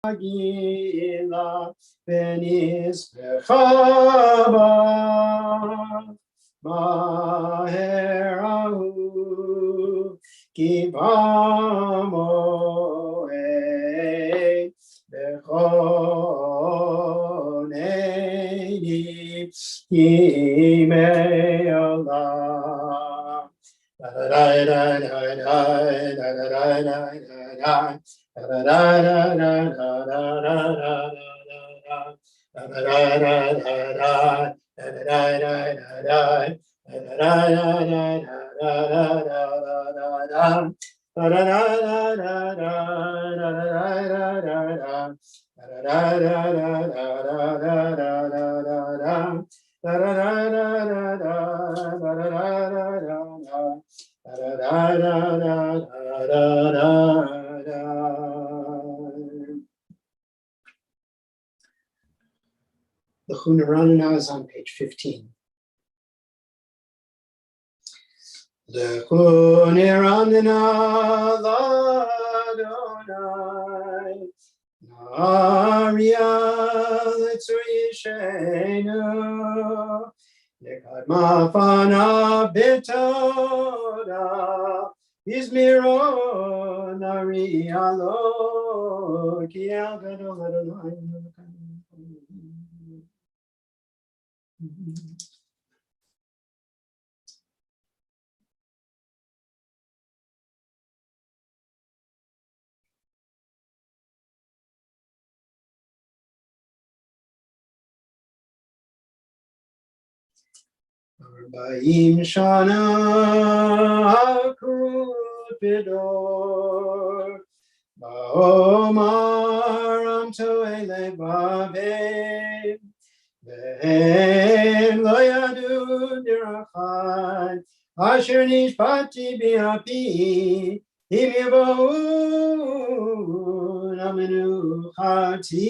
Gila Benis Bechaba Maherahu Kivamoe Bechoneni Yimei Allah. The Chunarana is on page 15. The Chunarana Ladonai Naria Litzuyishenu Yekadma Fana Bitoda Izmiro Narialo Kiel Gadol Adonai. Arba'im Shana Akut Bidor Ba'omar Amtoele Babe Ve'em Lo Yadu Dirachad Asher Nishpati Bi'api Im Yavou Namenuchati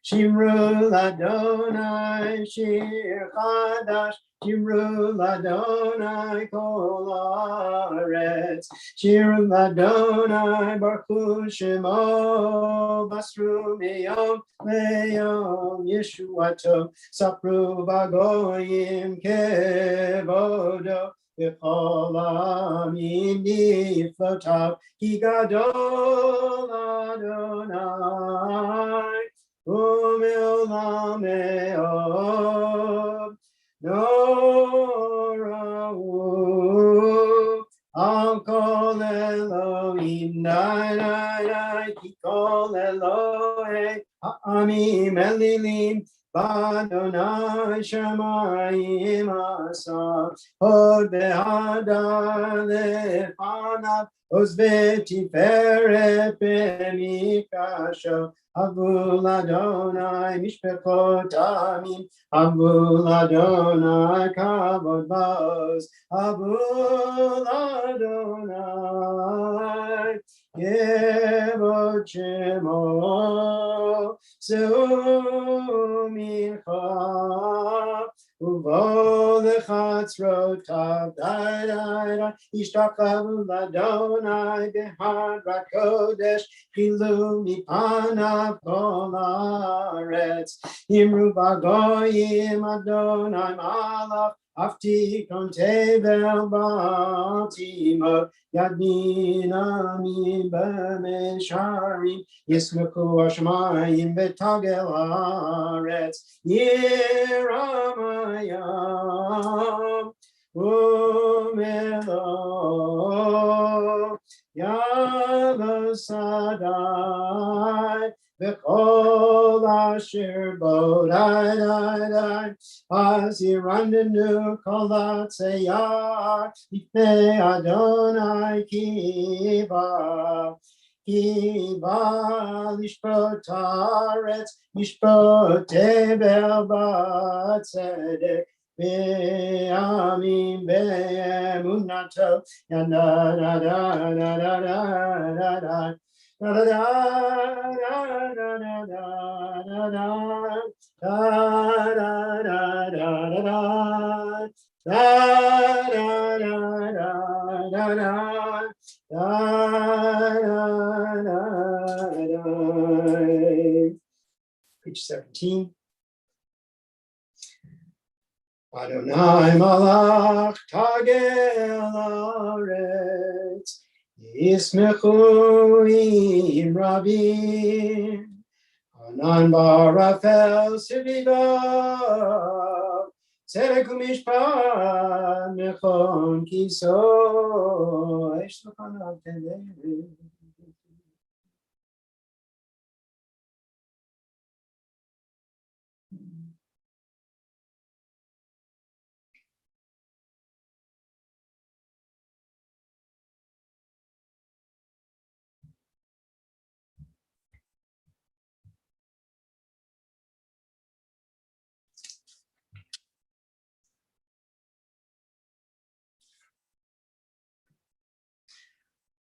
Shimru Ladonai Shir Chadash Shimru Ladonai Kol Haaretz Shir Ladonai Baruch Shemo Basru Miyom Le'yom Yeshuato Sapru Bagoyim Kevodo V'chol Amim Niflotav Ki Gadol Adonai U'me'olam me'od Norahu Al kol Elohim Nai Nai Nai Ki kol Elohim Ha'amim Elilim B'Adonai Shemayim Asa Hod Ve'hadar Lefanav Oz Ve'tiferet B'mikasho Avul Adonai Mishpechot Amim Avul Adonai Kavod Ba'oz Avul Adonai Kevod Shemo Zeu Mincha Uvo Lechatzrotav Dai Dai Dai Ishtachavu Ladonai B'Hadrat Kodesh Chilu Mipanav Kol Haaretz Imru Bagoyim Adonai Malach Aftikon Tevel Batimot Yadmin Amim B'Mesharim Yismechu Hashemayim B'Tagel Haaretz Yiramayam Umelo Yavosadai V'chol asher bodai as yirandenu kol hatzeyar Lifnei Adonai kiva lishpot haaretz lishpot tevel b'tzedek Be'amim be'emunato Yana da da da da da da da da da da da da da Adonai. Page 17. Adonai malach tagel aretz, yismechu im rabim, anan barafel sevivav, tzedek umishpat mechon kiso, esh l'chanav tedei.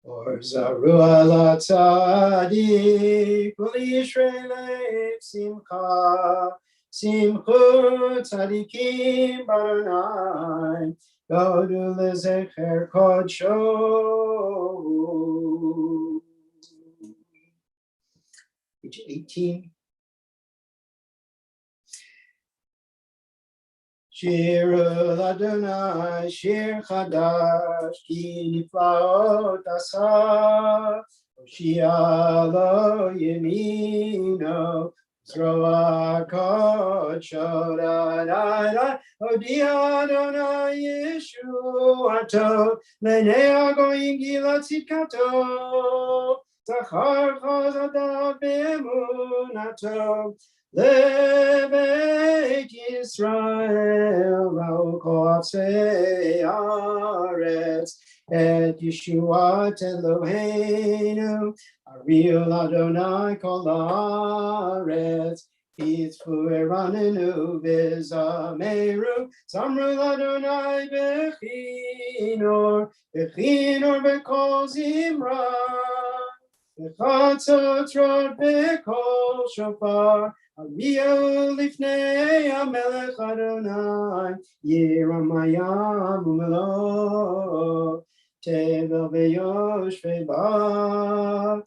Or zaru ala tzadik, u'lishrei simcha, simchu tzadikim baranai, godu lezecher kodsho. Page 18. Shiru Adonai, Shir Chadash, Ki Niflaot Asa, Hoshia lo Yemino, Zroa Kodsho Adonai, Hodia Adonai Yeshuato, Lenei Agoyim Gila Tzidkato, Zachar Chazadav Be'emunato, Lebeit Yisrael, Ra'okotei Haaretz, Et Yeshuat Eloheinu, Ariel Adonai Kol Haaretz, Yitzfu Eranenu V'zameru, Zamru Adonai Bechinor, Bechinor B'kol Zimra, B'chatzotrot B'kol Shofar, Ariel Lifnei HaMelech Adonai, Yiramayam Umelo, Tevel V'yoshvei Ba,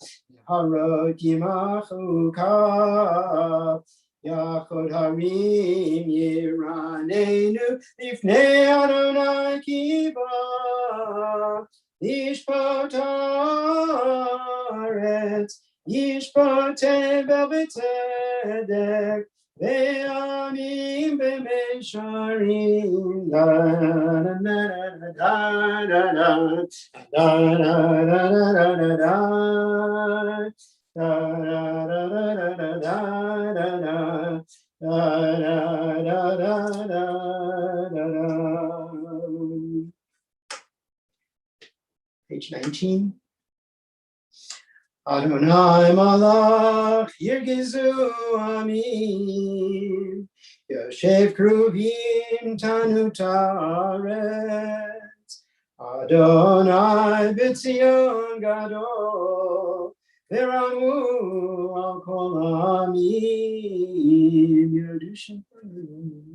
Harot Yimachu Kav, Yachod Harim Yiranenu, Lifnei Adonai Kiva, Yishpat Haaretz, Yishpat Tevel V'tzedek, Ve'amim B'meisharim, da da da da da da da da. Page 19. Adonai malach yirgizu amim, Yoshev kruvim tanu taretz, Adonai b'tzion gadol, v'ramu al kol amim, Yerushalayim.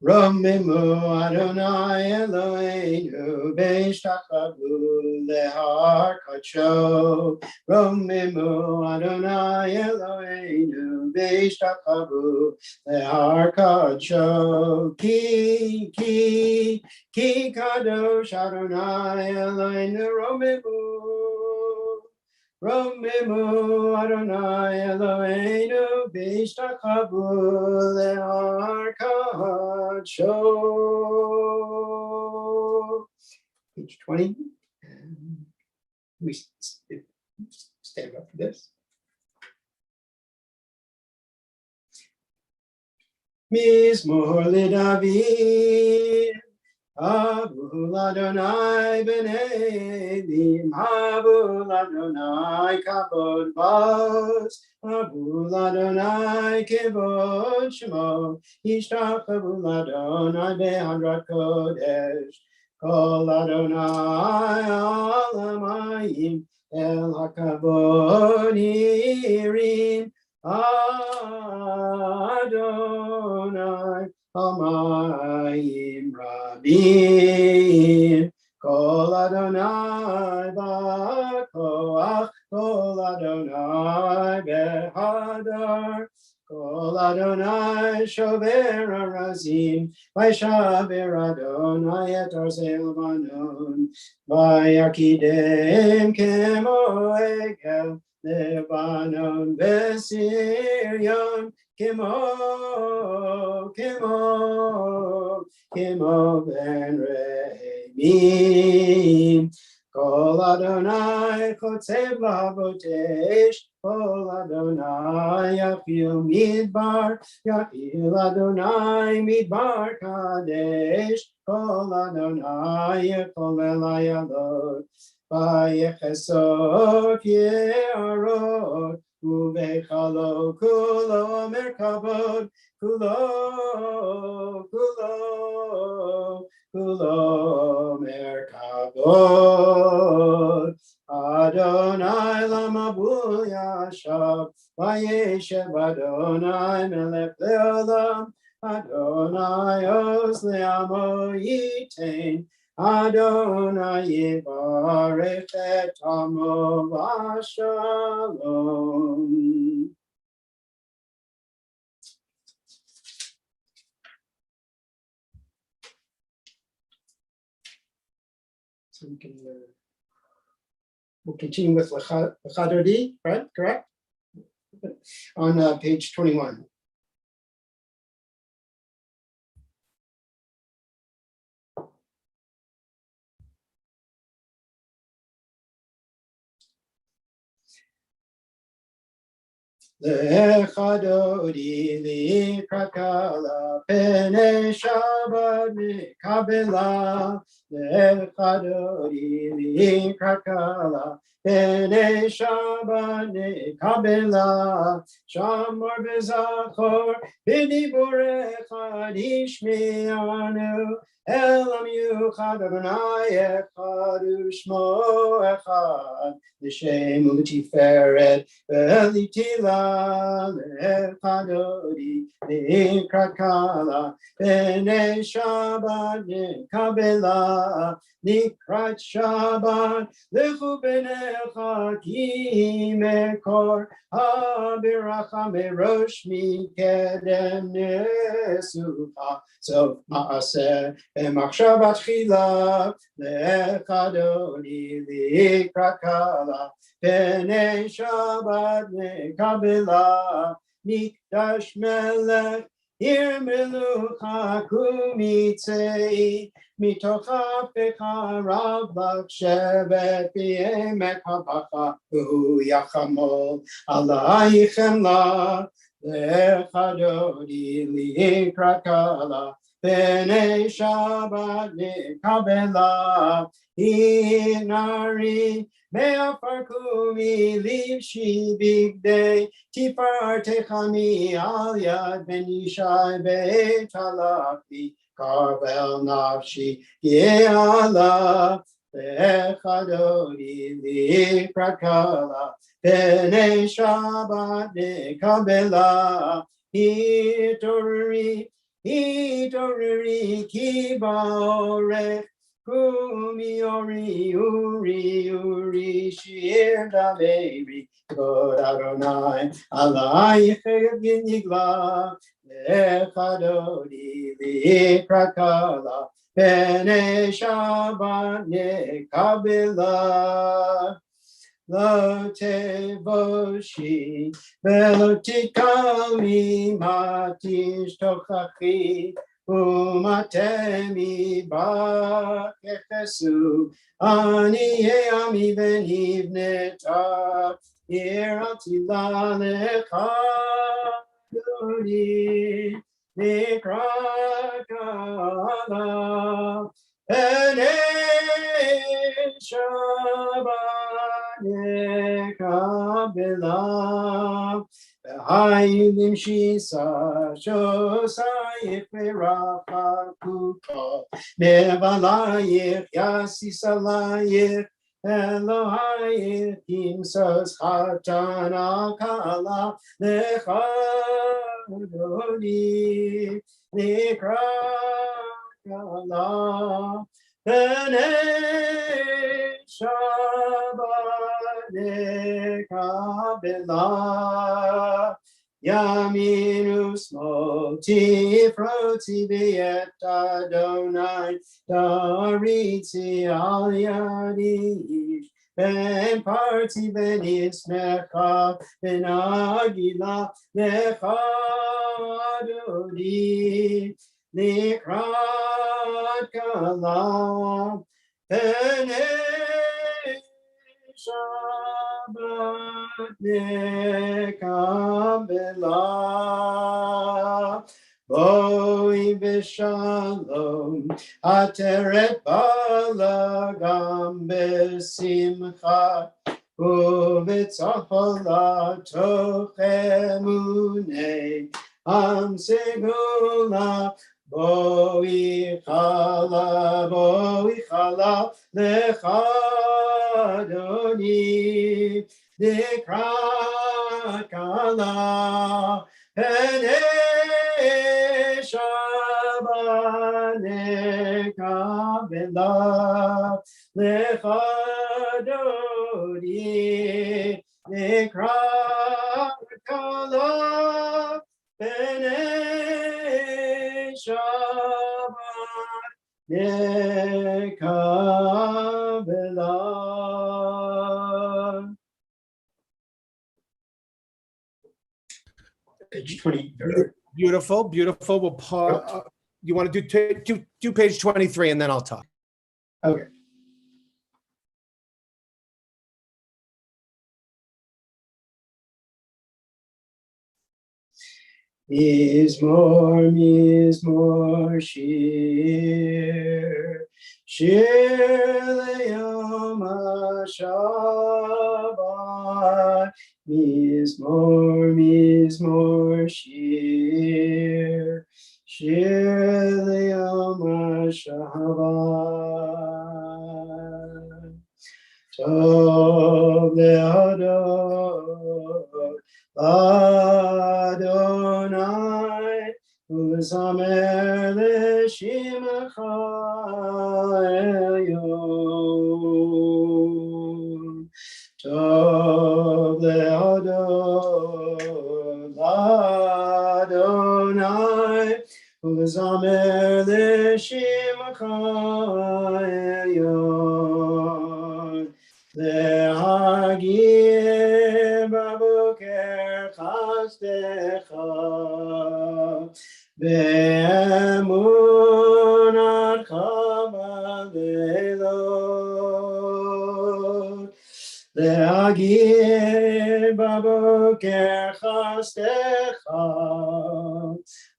Romimu Adonai Eloheinu Beishtachavu lehar kadsho. Romimu Adonai Eloheinu Beishtachavu lehar kadsho. Ki kadosh Adonai Eloheinu romimu. Romimu Adonai Eloheinu Beishtachavu lehar kadsho. Page 20. We stand up for this. Mizmor LeDavid, Abu Ladonai b'nei Elim, Abu Ladonai kabod bas, Abu Ladonai kevod shemo, Yishtachavu Ladonai be'adrat kodesh, Kol Adonai alamayim, El hakavod hirim, Adonai Amayim Rabim, Kol Adonai B'Koach, Kol Adonai B'Hadar, Kol Adonai Shover Arazim, Vaishaver Adonai et Arzei Lebanon, Vayakidem Kemo Egel, Lebanon Besirion, Kemo ben Reimim. Kol Adonai chotzev lavotesh, Kol Adonai yafil Adonai midbar kadesh, Kol Adonai yecholel hayalot, vayechesot ye'arot, Uvechalo kulo merkavod, kulo merkavod. Adonai lamabu yashav, vayeshev Adonai melech leolam, Adonai os le'amo yitain, Adonai yivarech et amo v'shalom. So we can, we'll continue with L'chadodi, right? Correct? On page 21. L'chadodi likrakala pene Shabbat mikabela. L'chadodi likrakala pene Shabbat mikabela. Shamor b'zachor b'diburecha ishmi'anu. Elam yuchad Adonai echad u'shmo echad. L'shem u'tiferet Ve'litila le'chadodi le'krakala B'nei Shabbat ne'kabela Nikrat Shabbat lechu b'necha ki mekor Ha'biracha merosh mikedem nesucha Sof ma'aseh b'machshavat chila le'chadodi le'krakala B'nei Shabbat ne'kabela Mikdash melech Ir melucha kumitzei Mitocha pecharav shevet b'yemek habacha V'hu yachamol alaychem la Le'chadodi likrakala B'nei Shabbat ne'kabela Hinari Me'afarkumi livshi bigdei Tifartechani al yad ben Yishai beit halachti Karvel nafshi ye'ala Le'chadodi likrakala B'nei Shabbat ne'kabela Hitoriri ki ba'orech Kumi uri shir daveri Kod Adonai alayich yigla Le'chadodi likrakala B'nei Shabbat ne'kabela Lo tevoshi velo tikami matish tochachi Umatemi bakechesu Aniye ami venivneta Iratila lechadodi Nikrakala Shabbat Kabbalat Hayim Shisa Shosayich Verachakuka Nevalayich Yasisalayich Elohayich Kimsas Hatana Kala Lecha Doni Nikra Kala B'nei Shabbat Kabbalah Yaminu Smoti Froti B'yet Adonai Dariti Al Yadish Ben Parti Ben Ismecha Ben Agila Lecha Dodi Nikrat Kala B'nei Shabbat Kabbalah Boi B'Shalom Ateret Balagam B'Simcha U'B'Tzachola Toch Emunei Am Segula Boi Chala Lecha Adoni Dikrat Kala B'nei Shabbat Kabbalah Lecha Adoni Dikrat Kala B'nei Shabbat Kabbalah. Page 20. Beautiful, beautiful. We'll pause. You want to do page 23 and then I'll talk. Okay. Mizmor Shir Le'yom HaShabbat Mizmor Shir Le'yom HaShabbat Tov Adonai U'Zamer L'Shimecha Elyon Tov Adonai U'Zamer L'Shimecha Elyon Le'hagir b'boker chasdecha be'emunatcha b'leilot Le'hagir b'boker chasdecha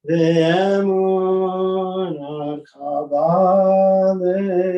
be'emunatcha b'leilot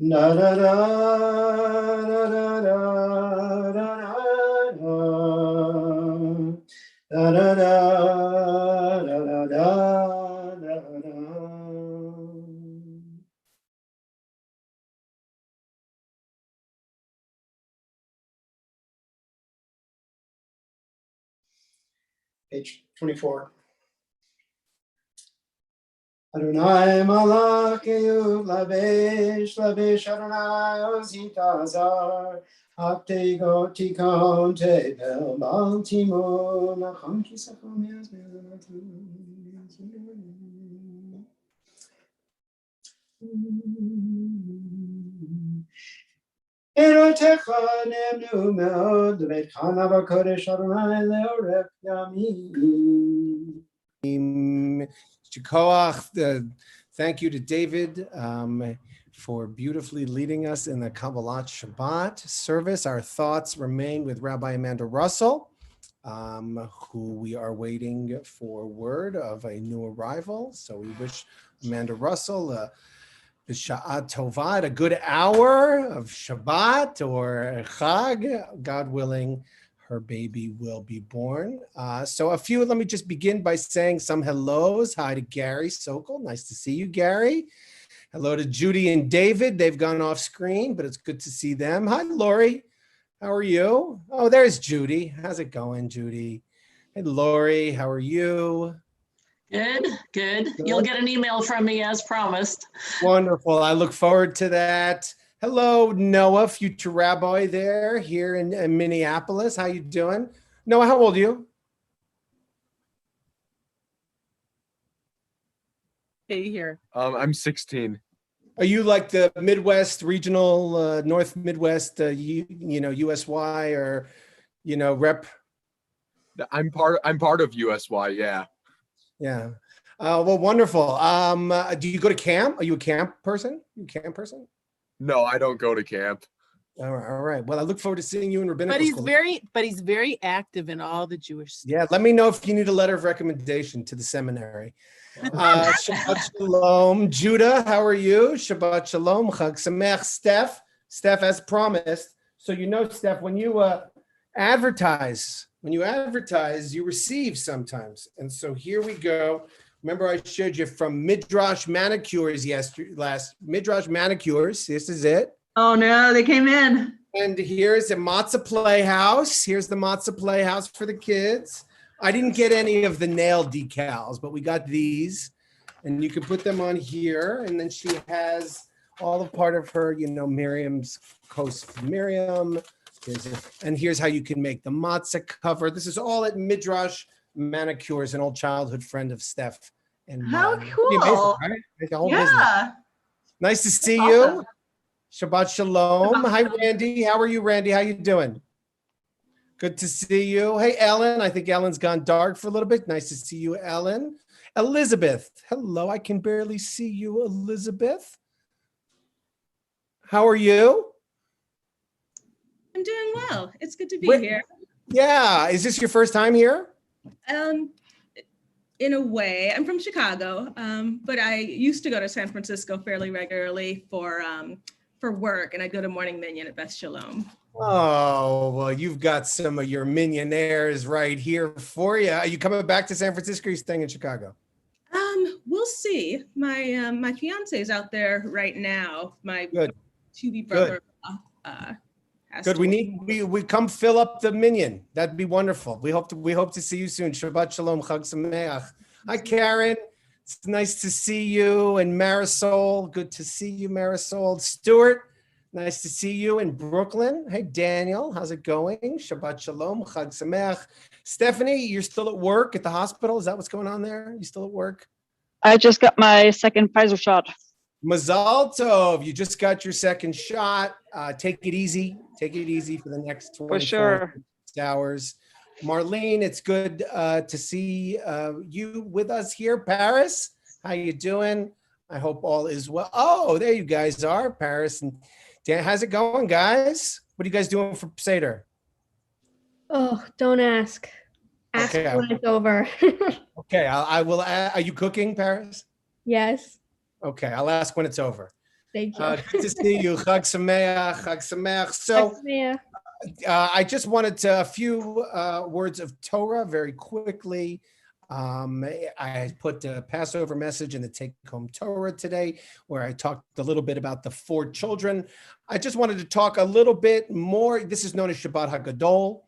Da da da da da da da da da da da da. Page 24. Adonai Malacheu Lavesh Lavesh Adonai Osita Azar Aptego Tikon Tebel Baltimo Nachon Kisachon Erotecha Nemnu Meod Vet Chana Bakodesh Adonai Leorek Yami. Shikoach, thank you to David for beautifully leading us in the Kabbalat Shabbat service. Our thoughts remain with Rabbi Amanda Russell, who we are waiting for word of a new arrival. So we wish Amanda Russell B'Sha'at Tova, a good hour of Shabbat or Chag, God willing. Her baby will be born. Let me just begin by saying some hellos. Hi to Gary Sokol. Nice to see you, Gary. Hello to Judy and David. They've gone off screen, but it's good to see them. Hi, Lori. How are you? Oh, there's Judy. How's it going, Judy? Hey, Lori, how are you? Good. You'll get an email from me as promised. Wonderful. I look forward to that. Hello, Noah, future rabbi there here in Minneapolis. How you doing? Noah, how old are you? Hey, here. I'm 16. Are you like the Midwest regional, North Midwest, USY or, rep? I'm part of USY. Yeah. Yeah. Well, wonderful. Do you go to camp? Are you a camp person? No, I don't go to camp. All right. Well, I look forward to seeing you in rabbinical school. But he's very active in all the Jewish stuff. Yeah, let me know if you need a letter of recommendation to the seminary. Shabbat Shalom. Judah, how are you? Shabbat Shalom. Chag Sameach. Steph, as promised. So Steph, when you advertise, you receive sometimes. And so here we go. Remember, I showed you from Midrash Manicures Midrash Manicures. This is it. Oh no, they came in. And here's a Matzah Playhouse. Here's the Matzah Playhouse for the kids. I didn't get any of the nail decals, but we got these. And you can put them on here. And then she has all the part of her, Miriam's Coast Miriam. And here's how you can make the matzah cover. This is all at Midrash Manicures, an old childhood friend of Steph and mine. How cool. Amazing, right? The whole business. Nice to see you. Shabbat Shalom. Hi, Randy. How are you, Randy? How you doing? Good to see you. Hey, Ellen. I think Ellen's gone dark for a little bit. Nice to see you, Ellen. Elizabeth. Hello. I can barely see you, Elizabeth. How are you? I'm doing well. It's good to be here. Yeah. Is this your first time here? In a way, I'm from Chicago, but I used to go to San Francisco fairly regularly for work, and I go to Morning Minyan at Beth Shalom. Oh, well, you've got some of your millionaires right here for you. Are you coming back to San Francisco or are you staying in Chicago? We'll see. My fiance is out there right now. My to-be brother. Good. We come fill up the minyan. That'd be wonderful. We hope to see you soon. Shabbat Shalom. Chag Sameach. Hi, Karen. It's nice to see you. And Marisol. Good to see you, Marisol. Stuart. Nice to see you in Brooklyn. Hey, Daniel. How's it going? Shabbat Shalom. Chag Sameach. Stephanie, you're still at work at the hospital. Is that what's going on there? You still at work? I just got my second Pfizer shot. Mazal Tov, you just got your second shot. Take it easy. Take it easy for the next 24 hours. Marlene, it's good to see you with us here. Paris, how you doing? I hope all is well. Oh, there you guys are, Paris and Dan. How's it going, guys? What are you guys doing for Seder? Oh, don't ask. Ask when it's over. Okay, I will. Are you cooking, Paris? Yes. Okay, I'll ask when it's over. Thank you. Good to see you. Chag Sameach, Chag Sameach. So Yeah. I just wanted to, a few words of Torah very quickly. I put a Passover message in the take-home Torah today, where I talked a little bit about the 4 children. I just wanted to talk a little bit more. This is known as Shabbat HaGadol.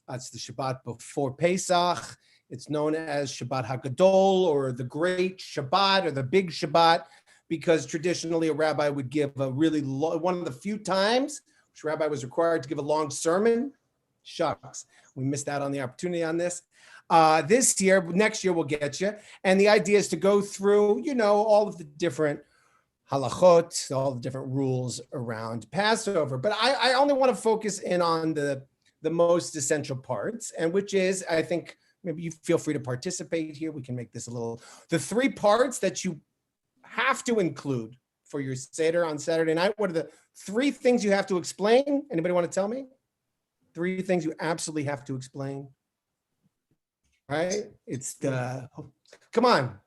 It's the Shabbat before Pesach. It's known as Shabbat HaGadol, or the Great Shabbat, or the Big Shabbat, because traditionally a rabbi would give a really one of the few times which rabbi was required to give a long sermon. Shucks, we missed out on the opportunity on this. This year, next year we'll get you. And the idea is to go through, all of the different halachot, all the different rules around Passover. But I only want to focus in on the most essential parts, and which is, I think, maybe you feel free to participate here. We can make this the 3 parts that you have to include for your Seder on Saturday night. What are the 3 things you have to explain? Anybody want to tell me? 3 things you absolutely have to explain. Right? It's come on.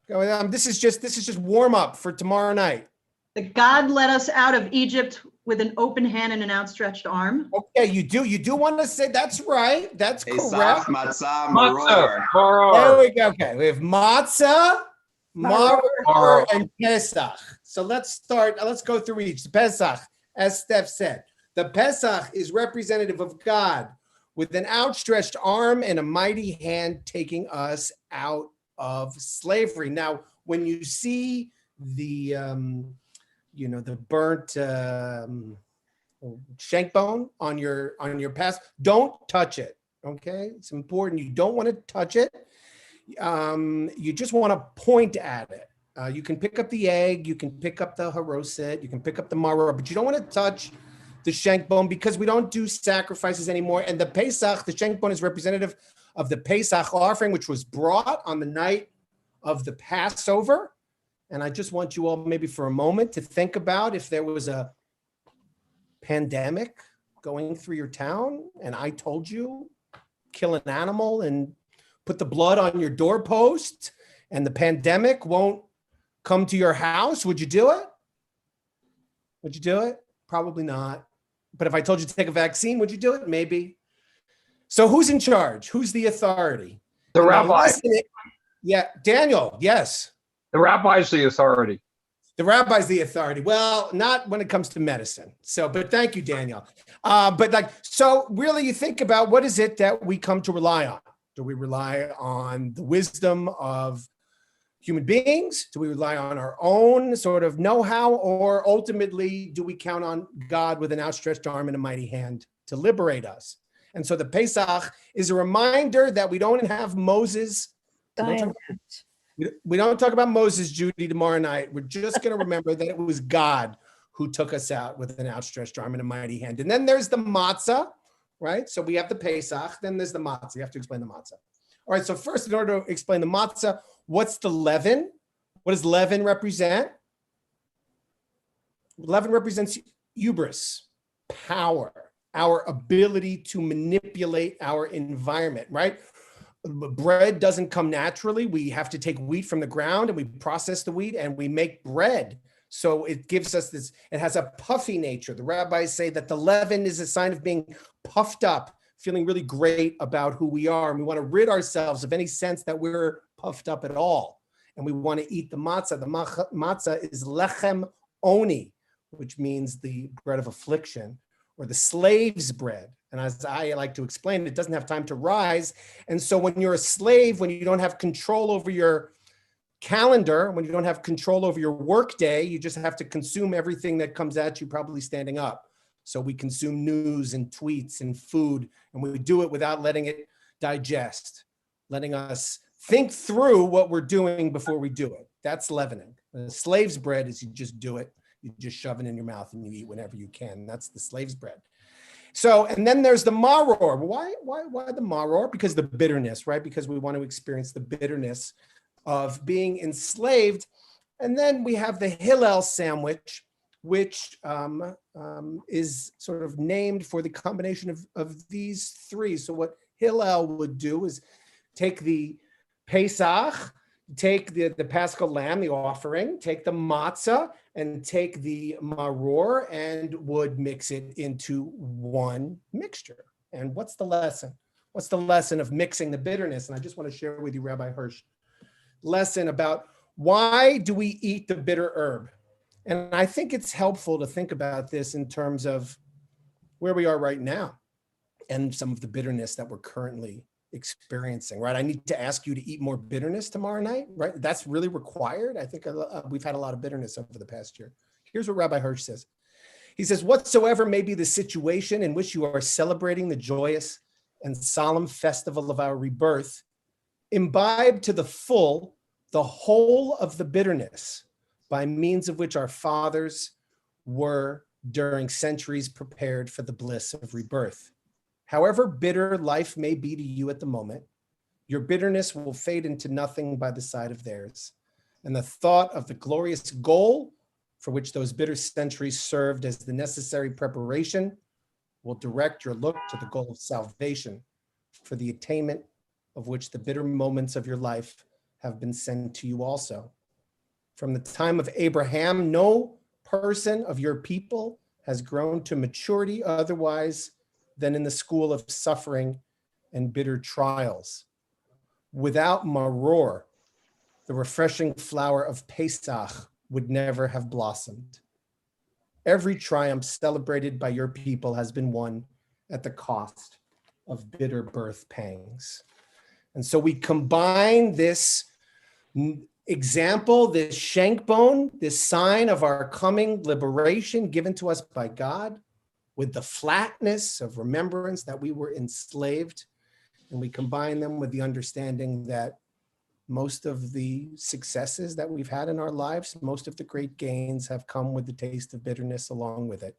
This is just warm up for tomorrow night. That God led us out of Egypt with an open hand and an outstretched arm. Okay, you do want to say that's right. That's correct. Matzah, Matzah, maror. maror. There we go. Okay, we have matzah, maror, and Pesach. So let's start. Let's go through each. The Pesach, as Steph said, the Pesach is representative of God with an outstretched arm and a mighty hand taking us out of slavery. Now, when you see the the burnt shank bone on your Pesach, don't touch it. Okay, it's important. You don't want to touch it. You just want to point at it. You can pick up the egg, you can pick up the haroset, you can pick up the maror, but you don't want to touch the shank bone because we don't do sacrifices anymore. And the Pesach, the shank bone, is representative of the Pesach offering, which was brought on the night of the Passover. And I just want you all maybe for a moment to think about if there was a pandemic going through your town and I told you, kill an animal and put the blood on your doorpost and the pandemic won't come to your house, would you do it? Would you do it? Probably not. But if I told you to take a vaccine, would you do it? Maybe. So who's in charge? Who's the authority? The rabbi. Yeah, Daniel, yes. The rabbi's the authority. The rabbi's the authority. Well, not when it comes to medicine. So, but thank you, Daniel. So really you think about what is it that we come to rely on? Do we rely on the wisdom of human beings? Do we rely on our own sort of know-how? Or ultimately, do we count on God with an outstretched arm and a mighty hand to liberate us? And so the Pesach is a reminder that we don't have Moses. We don't talk about Moses, Judy, tomorrow night. We're just going to remember that it was God who took us out with an outstretched arm and a mighty hand. And then there's the matzah, right? So we have the Pesach, then there's the matzah. You have to explain the matzah. All right, so first, in order to explain the matzah, what's the leaven? What does leaven represent? Leaven represents hubris, power, our ability to manipulate our environment, right? Bread doesn't come naturally. We have to take wheat from the ground and we process the wheat and we make bread. So it gives us this, it has a puffy nature. The rabbis say that the leaven is a sign of being puffed up, feeling really great about who we are. And we want to rid ourselves of any sense that we're puffed up at all. And we want to eat the matzah. The matzah is lechem oni, which means the bread of affliction, or the slave's bread. And as I like to explain, it doesn't have time to rise. And so when you're a slave, when you don't have control over your calendar, when you don't have control over your work day, you just have to consume everything that comes at you, probably standing up. So we consume news and tweets and food, and we do it without letting it digest, letting us think through what we're doing before we do it. That's leavening. The slave's bread is you just do it. You just shove it in your mouth and you eat whenever you can. That's the slave's bread. So, and then there's the maror. Why the maror? Because the bitterness, right? Because we want to experience the bitterness of being enslaved. And then we have the Hillel Sandwich, which is sort of named for the combination of these three. So what Hillel would do is take the Pesach, take the Paschal lamb, the offering, take the matzah, and take the maror, and would mix it into one mixture. And what's the lesson? What's the lesson of mixing the bitterness? And I just want to share with you, Rabbi Hirsch, lesson about why do we eat the bitter herb? And I think it's helpful to think about this in terms of where we are right now and some of the bitterness that we're currently experiencing, right? I need to ask you to eat more bitterness tomorrow night, right? That's really required. I think we've had a lot of bitterness over the past year. Here's what Rabbi Hirsch says. He says, whatsoever may be the situation in which you are celebrating the joyous and solemn festival of our rebirth, imbibe to the full the whole of the bitterness by means of which our fathers were during centuries prepared for the bliss of rebirth. However bitter life may be to you at the moment, your bitterness will fade into nothing by the side of theirs. And the thought of the glorious goal for which those bitter centuries served as the necessary preparation will direct your look to the goal of salvation, for the attainment of which the bitter moments of your life have been sent to you also. From the time of Abraham, no person of your people has grown to maturity otherwise than in the school of suffering and bitter trials. Without maror, the refreshing flower of Pesach would never have blossomed. Every triumph celebrated by your people has been won at the cost of bitter birth pangs. And so we combine this example, this shank bone, this sign of our coming liberation given to us by God, with the flatness of remembrance that we were enslaved. And we combine them with the understanding that most of the successes that we've had in our lives, most of the great gains have come with the taste of bitterness along with it.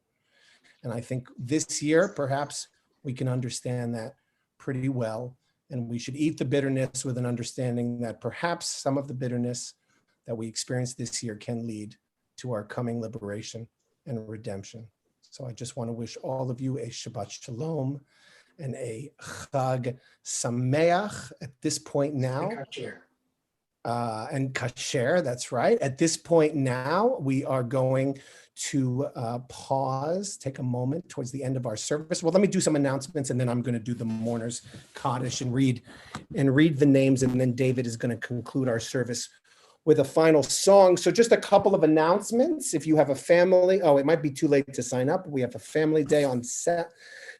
And I think this year, perhaps we can understand that pretty well. And we should eat the bitterness with an understanding that perhaps some of the bitterness that we experienced this year can lead to our coming liberation and redemption. So I just want to wish all of you a Shabbat Shalom and a Chag Sameach at this point now. And Kasher, that's right. At this point now, we are going to pause, take a moment towards the end of our service. Well, let me do some announcements, and then I'm going to do the mourners Kaddish and read the names, and then David is going to conclude our service with a final song. So just a couple of announcements. If you have a family, it might be too late to sign up. We have a family day on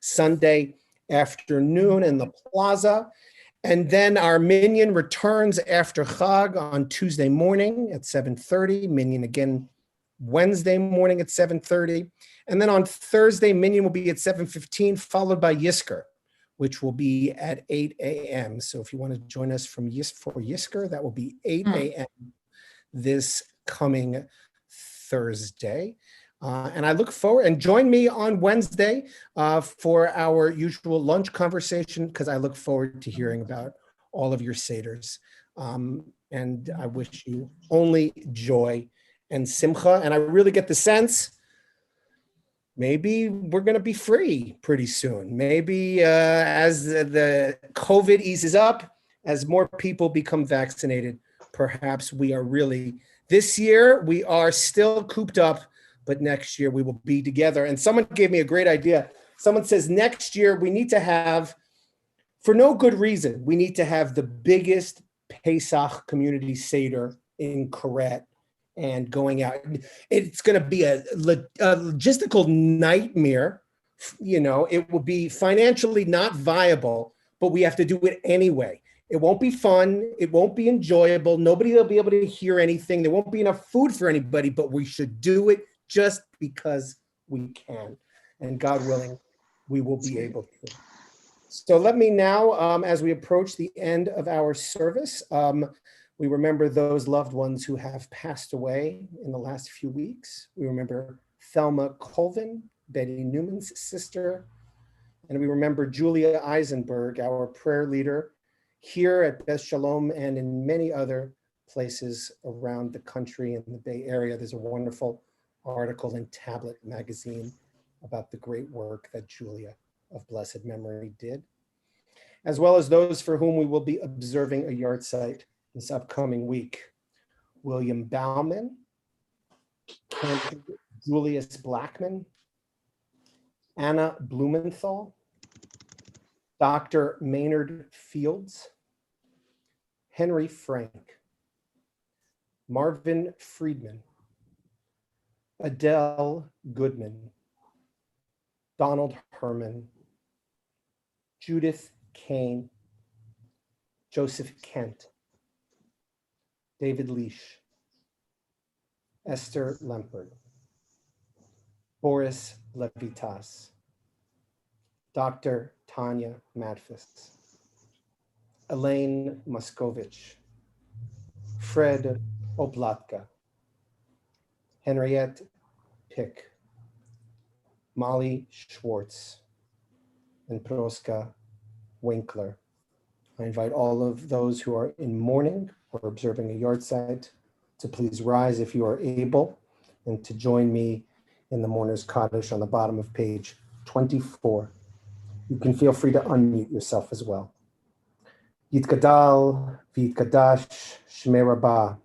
Sunday afternoon in the plaza. And then our minyan returns after Chag on Tuesday morning at 7:30. Minyan again Wednesday morning at 7:30. And then on Thursday, minyan will be at 7:15, followed by Yisker, which will be at 8 a.m. So if you want to join us for Yisker, that will be 8 a.m. this coming Thursday. And I look forward, and join me on Wednesday for our usual lunch conversation, because I look forward to hearing about all of your seders. And I wish you only joy and simcha. And I really get the sense maybe we're going to be free pretty soon. Maybe as the COVID eases up, as more people become vaccinated, perhaps we are really, this year we are still cooped up, but next year we will be together. And someone gave me a great idea. Someone says next year we need to have, for no good reason, we need to have the biggest Pesach community Seder in Koret and going out. It's going to be a logistical nightmare. You know, it will be financially not viable, but we have to do it anyway. It won't be fun. It won't be enjoyable. Nobody will be able to hear anything. There won't be enough food for anybody, but we should do it just because we can. And God willing, we will be able to. So let me now, as we approach the end of our service, we remember those loved ones who have passed away in the last few weeks. We remember Thelma Colvin, Betty Newman's sister, and we remember Julia Eisenberg, our prayer leader here at Beth Shalom and in many other places around the country in the Bay Area. There's a wonderful article in Tablet magazine about the great work that Julia of blessed memory did, as well as those for whom we will be observing a yahrzeit this upcoming week. William Bauman, Julius Blackman, Anna Blumenthal, Dr. Maynard Fields, Henry Frank, Marvin Friedman, Adele Goodman, Donald Herman, Judith Kane, Joseph Kent, David Leash, Esther Lempert, Boris Levitas, Dr. Tanya Madfis, Elaine Moscovich, Fred Oblatka, Henriette Pick, Molly Schwartz, and Proska Winkler. I invite all of those who are in mourning or observing a yahrzeit to please rise if you are able and to join me in the mourner's Kaddish on the bottom of page 24. You can feel free to unmute yourself as well. Yitgadal v'yitkadash shmei Rabbah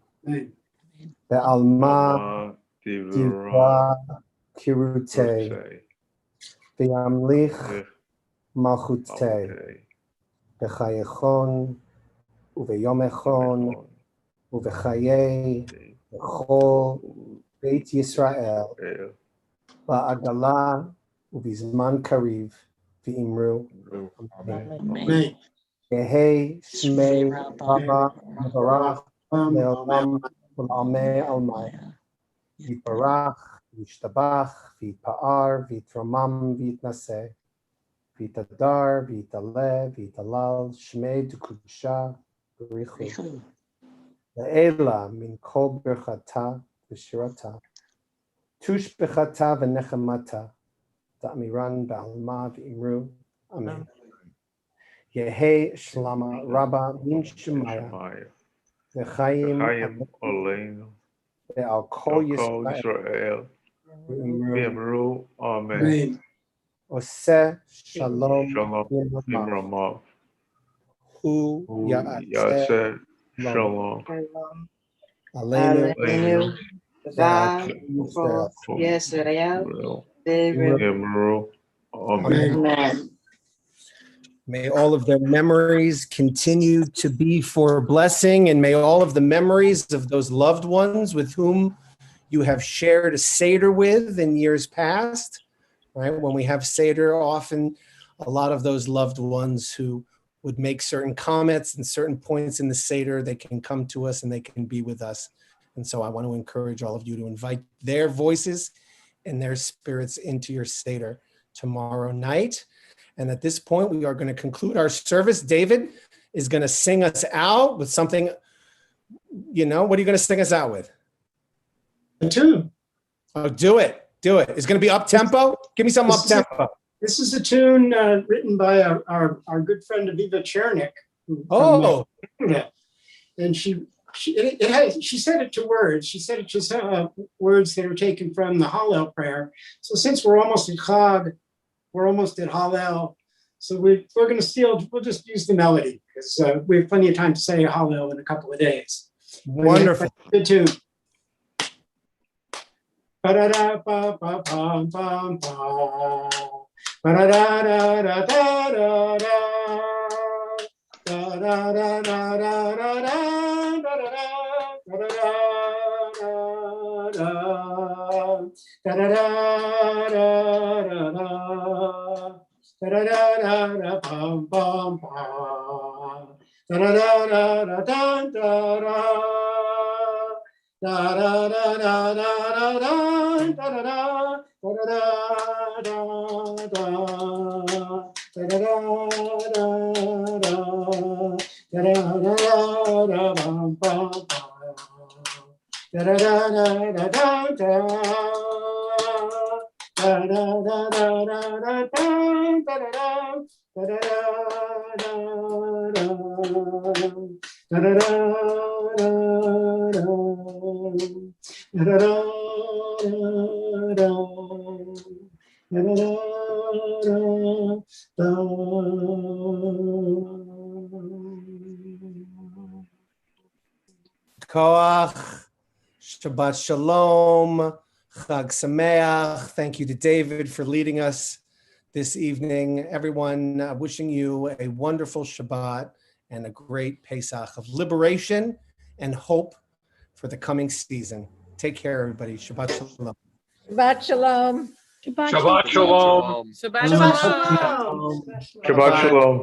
be'alma divra kirutei v'yamlich malchutei b'chayechon uveyomechon uvechayei b'chol Beit Yisrael ba'agala uvizman kariv v'imru Amen. Yehei shmei Rabba Barach le'olam ul'amei almai Yitbarach v'yishtabach v'yitpa'ar v'yitramam v'yitnaseh v'yitadar v'yitaleh v'yitalal shmei d'kudusha b'richu le'ela min kol birchata v'shirata tush b'chata v'nechamata da'amiran ba'alma v'imru amen. Yehei shlama rabba min shemaya v'chaim Oleinu ve'al kol Yisrael v'imru Amen. Amen. oseh shalom Shalom v'ramav Imramav hu Yaseh ya'aseh Shalom aleinu Aleinu ve'al kol Yisrael Imru Amen. Amen. May all of their memories continue to be for blessing, and may all of the memories of those loved ones with whom you have shared a Seder with in years past, right? When we have Seder, often a lot of those loved ones who would make certain comments and certain points in the Seder, they can come to us and they can be with us. And so I want to encourage all of you to invite their voices and their spirits into your Seder tomorrow night. And at this point, we are going to conclude our service. David is going to sing us out with something, what are you going to sing us out with? A tune. Oh, do it. It's going to be up-tempo. Give me some up-tempo. This is a tune written by our good friend Aviva Chernik. Oh. And she said it to words. She said it to words that are taken from the Hallel prayer. So since we're almost at Chag, we're almost at Hallel, so we'll just use the melody because we have plenty of time to say Hallel in a couple of days. Wonderful. Good tune. Koach, Shabbat Shalom, Chag Sameach. Thank you to David for leading us this evening. Everyone, wishing you a wonderful Shabbat and a great Pesach of liberation and hope for the coming season. Take care, everybody. Shabbat Shalom. Shabbat shalom. Shabbat Shabbat shalom. Shabbat Shabbat shalom. shalom. Shabbat shalom.